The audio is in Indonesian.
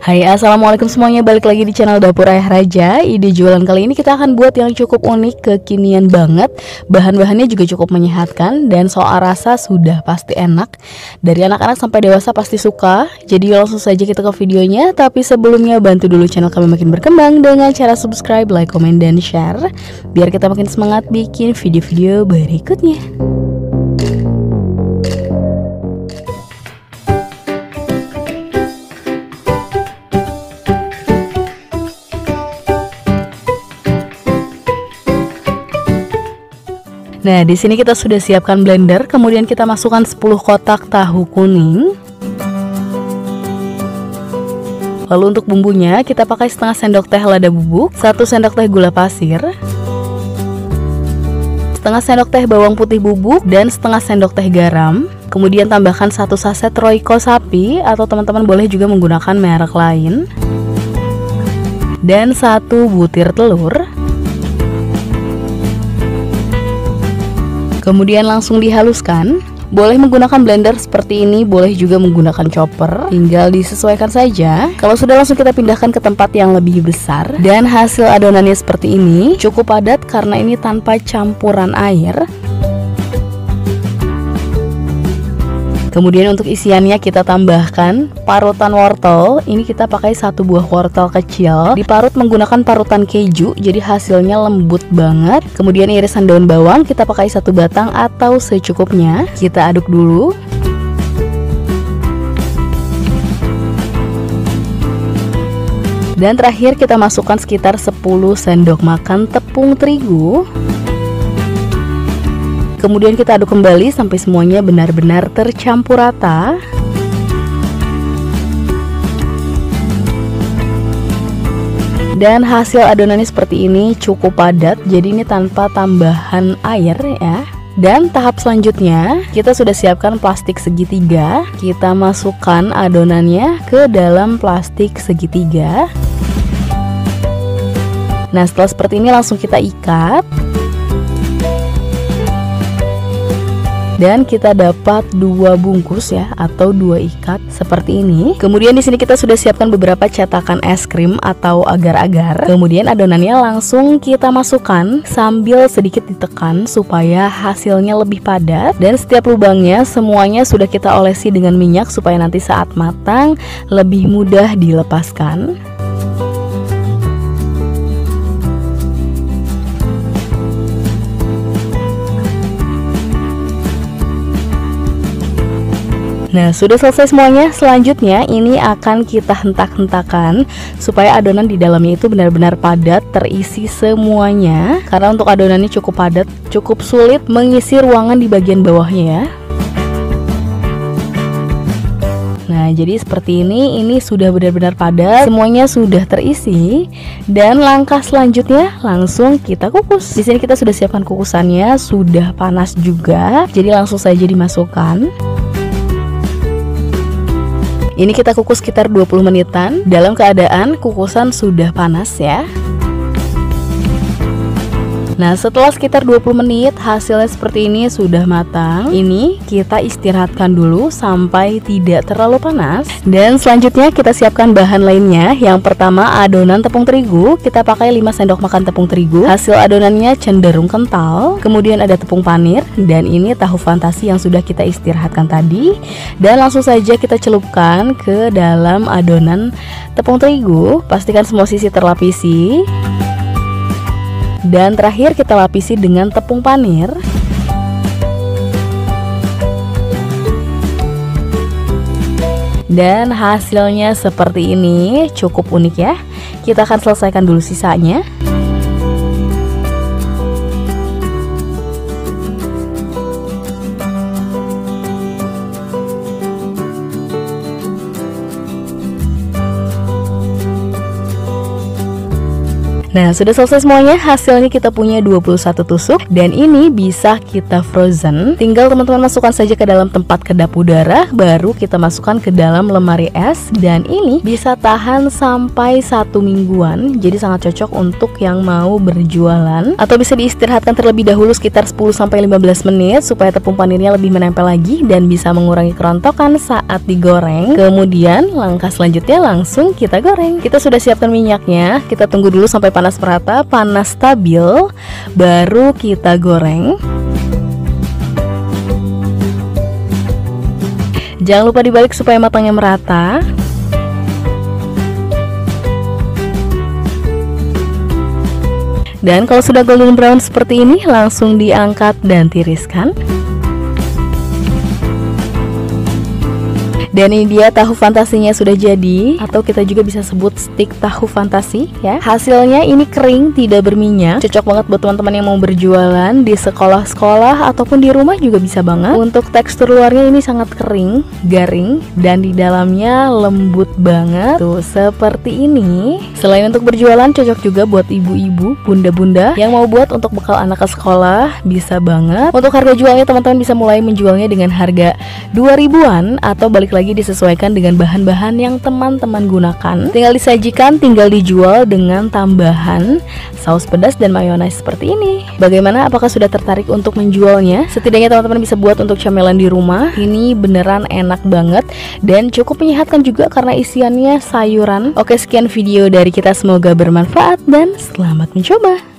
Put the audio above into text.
Hai, assalamualaikum semuanya, balik lagi di channel Dapur Ayah Raja. Ide jualan kali ini kita akan buat yang cukup unik, kekinian banget. Bahan-bahannya juga cukup menyehatkan, dan soal rasa sudah pasti enak. Dari anak-anak sampai dewasa pasti suka. Jadi langsung saja kita ke videonya. Tapi sebelumnya bantu dulu channel kami makin berkembang dengan cara subscribe, like, komen, dan share, biar kita makin semangat bikin video-video berikutnya. Nah, di sini kita sudah siapkan blender, kemudian kita masukkan 10 kotak tahu kuning. Lalu untuk bumbunya kita pakai setengah sendok teh lada bubuk, 1 sendok teh gula pasir, setengah sendok teh bawang putih bubuk, dan setengah sendok teh garam. Kemudian tambahkan 1 saset Royco sapi, atau teman-teman boleh juga menggunakan merek lain, dan 1 butir telur. Kemudian langsung dihaluskan. Boleh menggunakan blender seperti ini, boleh juga menggunakan chopper, tinggal disesuaikan saja. Kalau sudah, langsung kita pindahkan ke tempat yang lebih besar. Dan hasil adonannya seperti ini, cukup padat karena ini tanpa campuran air. Kemudian untuk isiannya kita tambahkan parutan wortel. Ini kita pakai 1 buah wortel kecil, diparut menggunakan parutan keju, jadi hasilnya lembut banget. Kemudian irisan daun bawang kita pakai 1 batang atau secukupnya. Kita aduk dulu. Dan terakhir kita masukkan sekitar 10 sendok makan tepung terigu. Kemudian kita aduk kembali sampai semuanya benar-benar tercampur rata. Dan hasil adonannya seperti ini, cukup padat, jadi ini tanpa tambahan air ya. Dan tahap selanjutnya, kita sudah siapkan plastik segitiga. Kita masukkan adonannya ke dalam plastik segitiga. Nah, setelah seperti ini langsung kita ikat. Dan kita dapat 2 bungkus ya, atau 2 ikat seperti ini. Kemudian di sini kita sudah siapkan beberapa cetakan es krim atau agar-agar. Kemudian adonannya langsung kita masukkan sambil sedikit ditekan supaya hasilnya lebih padat. Dan setiap lubangnya semuanya sudah kita olesi dengan minyak supaya nanti saat matang lebih mudah dilepaskan. Nah, sudah selesai semuanya. Selanjutnya ini akan kita hentak-hentakan supaya adonan di dalamnya itu benar-benar padat, terisi semuanya. Karena untuk adonannya cukup padat, cukup sulit mengisi ruangan di bagian bawahnya ya. Nah, jadi seperti ini sudah benar-benar padat, semuanya sudah terisi. Dan langkah selanjutnya langsung kita kukus. Di sini kita sudah siapkan kukusannya, sudah panas juga, jadi langsung saja dimasukkan. Ini kita kukus sekitar 20 menitan dalam keadaan kukusan sudah panas ya. Nah, setelah sekitar 20 menit hasilnya seperti ini, sudah matang. Ini kita istirahatkan dulu sampai tidak terlalu panas. Dan selanjutnya kita siapkan bahan lainnya. Yang pertama adonan tepung terigu. Kita pakai 5 sendok makan tepung terigu. Hasil adonannya cenderung kental. Kemudian ada tepung panir, dan ini tahu fantasi yang sudah kita istirahatkan tadi. Dan langsung saja kita celupkan ke dalam adonan tepung terigu. Pastikan semua sisi terlapisi. Dan terakhir kita lapisi dengan tepung panir. Dan hasilnya seperti ini, cukup unik ya. Kita akan selesaikan dulu sisanya. Nah, sudah selesai semuanya. Hasilnya kita punya 21 tusuk dan ini bisa kita frozen. Tinggal teman-teman masukkan saja ke dalam tempat kedap udara, baru kita masukkan ke dalam lemari es, dan ini bisa tahan sampai 1 mingguan. Jadi sangat cocok untuk yang mau berjualan, atau bisa diistirahatkan terlebih dahulu sekitar 10-15 menit supaya tepung panirnya lebih menempel lagi dan bisa mengurangi kerontokan saat digoreng. Kemudian langkah selanjutnya langsung kita goreng. Kita sudah siapkan minyaknya, kita tunggu dulu sampai panas merata, panas stabil, baru kita goreng. Jangan lupa dibalik supaya matangnya merata. Dan kalau sudah golden brown seperti ini, langsung diangkat dan tiriskan. Dan ini dia tahu fantasinya sudah jadi, atau kita juga bisa sebut stik tahu fantasi ya. Hasilnya ini kering, tidak berminyak. Cocok banget buat teman-teman yang mau berjualan di sekolah-sekolah ataupun di rumah juga bisa banget. Untuk tekstur luarnya ini sangat kering, garing, dan di dalamnya lembut banget. Tuh, seperti ini. Selain untuk berjualan, cocok juga buat ibu-ibu, bunda-bunda yang mau buat untuk bekal anak ke sekolah, bisa banget. Untuk harga jualnya teman-teman bisa mulai menjualnya dengan harga 2.000-an atau balik lagi disesuaikan dengan bahan-bahan yang teman-teman gunakan. Tinggal disajikan, tinggal dijual dengan tambahan saus pedas dan mayones seperti ini. Bagaimana? Apakah sudah tertarik untuk menjualnya? Setidaknya teman-teman bisa buat untuk camilan di rumah. Ini beneran enak banget dan cukup menyehatkan juga karena isiannya sayuran. Oke, sekian video dari kita, semoga bermanfaat dan selamat mencoba.